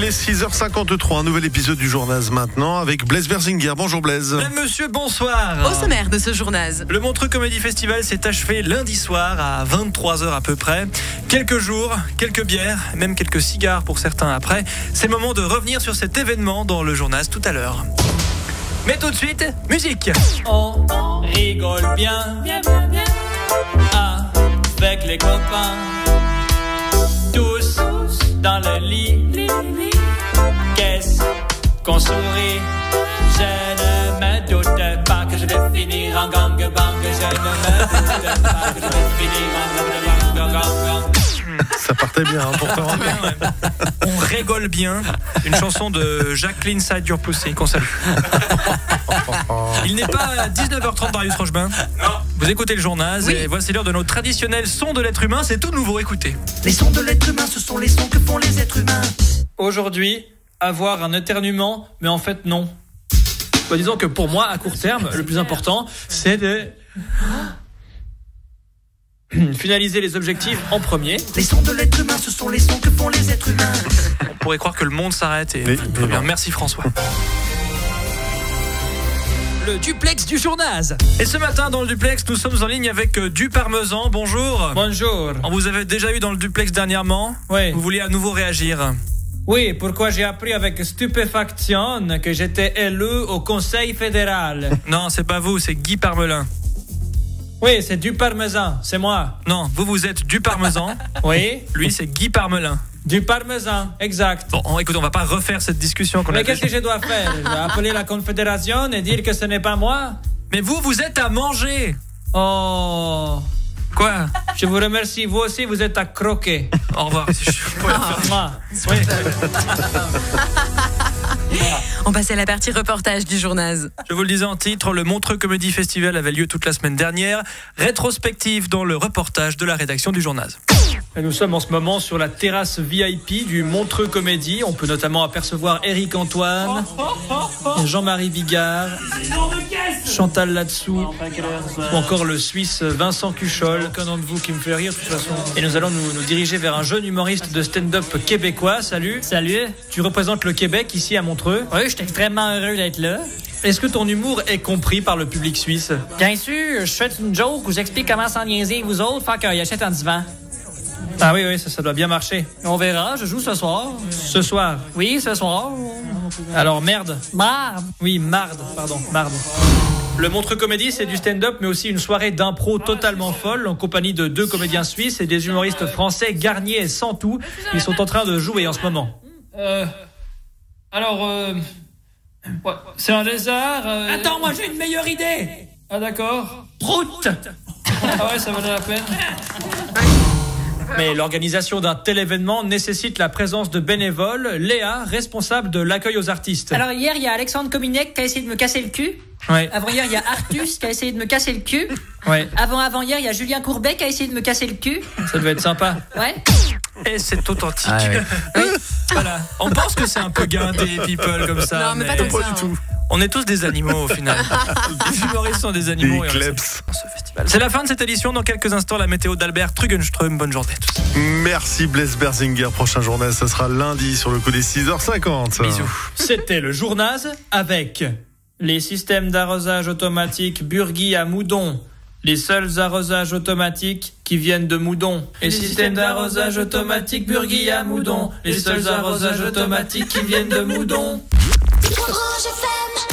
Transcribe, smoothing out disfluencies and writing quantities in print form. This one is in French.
Il est 6h53, un nouvel épisode du Journaz maintenant avec Blaise Berzinger. Bonjour Blaise. Monsieur, bonsoir. Au sommaire de ce Journaz. Le Montreux Comedy Festival s'est achevé lundi soir à 23h à peu près. Quelques jours, quelques bières, même quelques cigares pour certains après. C'est le moment de revenir sur cet événement dans le Journaz tout à l'heure. Mais tout de suite, musique. On rigole bien, avec les copains, tous dans le lit. Qu'est-ce qu'on sourit? Je ne me doute pas que je vais finir en gangbang. Je ne me doute pas que je vais finir en gangbang. Ça partait bien pourtant. On rigole bien. Une chanson de Jacqueline Side Your Pussy qu'on salue. Il n'est pas 19h30 Darius Rochebin. Vous écoutez le Journaz et voici l'heure de nos traditionnels sons de l'être humain. C'est tout nouveau, écoutez. Les sons de l'être humain, ce sont les sons que font les êtres humains. Aujourd'hui, avoir un éternuement, mais en fait non. Disons que pour moi, à court terme, le plus important, c'est de finaliser les objectifs en premier. Les sons de l'être humain, ce sont les sons que font les êtres humains. On pourrait croire que le monde s'arrête et Mais bien. Merci François. Le duplex du Journaz. Et ce matin dans le duplex, nous sommes en ligne avec du parmesan. Bonjour. Bonjour. On vous avait déjà eu dans le duplex dernièrement. Oui. Vous vouliez à nouveau réagir. Oui, pourquoi j'ai appris avec stupéfaction que j'étais élu au Conseil fédéral. Non, c'est pas vous, c'est Guy Parmelin. Oui, c'est du parmesan, c'est moi. Non, vous êtes du parmesan. Oui, Lui, c'est Guy Parmelin. du parmesan, exact. Bon, écoute, on va pas refaire cette discussion qu'on a Mais qu'est-ce déjà. que je dois faire? Je dois appeler la Confédération et dire que ce n'est pas moi? Mais vous êtes à manger. Oh, Quoi? je vous remercie. Vous aussi, vous êtes à croquer. Au revoir. Moi. Oui. On passe à la partie reportage du Journaz. Je vous le disais en titre, le Montreux Comedy Festival avait lieu toute la semaine dernière. Rétrospective dans le reportage de la rédaction du Journaz. Et nous sommes en ce moment sur la terrasse VIP du Montreux Comédie. On peut notamment apercevoir Éric Antoine, Jean-Marie Bigard, Chantal Latsou, ou encore le Suisse Vincent Cuchol. Aucun d'entre vous qui me fait rire de toute façon. Et nous allons nous diriger vers un jeune humoriste de stand-up québécois. Salut. Salut. Tu représentes le Québec ici à Montreux. Oui, je suis extrêmement heureux d'être là. Est-ce que ton humour est compris par le public suisse? Bien sûr, je fais une joke où j'explique comment s'en niaiser vous autres, faire qu'ils achètent un divan. Ah oui, ça doit bien marcher. On verra, je joue ce soir. Ce soir? Oui, ce soir. Alors, merde. Marde. Oui, marde, pardon, marde. Le Montreux Comédie, c'est du stand-up, mais aussi une soirée d'impro totalement folle, en compagnie de 2 comédiens suisses et des humoristes français, Garnier et Santou. Ils sont en train de jouer en ce moment. Ouais, c'est un lézard. Attends, moi j'ai une meilleure idée. Ah d'accord. Prout. Ah ouais, ça valait la peine. Mais l'organisation d'un tel événement nécessite la présence de bénévoles. Léa, responsable de l'accueil aux artistes. Alors hier, il y a Alexandre Cominec qui a essayé de me casser le cul. Ouais. Avant-hier, il y a Artus qui a essayé de me casser le cul. Ouais, Avant-hier, il y a Julien Courbet qui a essayé de me casser le cul. ça devait être sympa. Ouais. Et c'est authentique. Voilà. On pense que c'est un peu guindé, people, comme ça. Non, mais pas comme ça. du tout. On est tous des animaux au final. Les humoristes sont des animaux. Des et on le kleps. sait dans ce festival. C'est la fin de cette édition. Dans quelques instants, la météo d'Albert Trugenström. Bonne journée à tous. Merci Blaise Berzinger. Prochain Journaz, ça sera lundi sur le coup des 6h50. Bisous. C'était le Journaz avec les systèmes d'arrosage automatique Burgui à Moudon. Les seuls arrosages automatiques qui viennent de Moudon. Les systèmes d'arrosage automatique Burgui à Moudon. Les seuls arrosages automatiques qui viennent de Moudon. Rouge FM.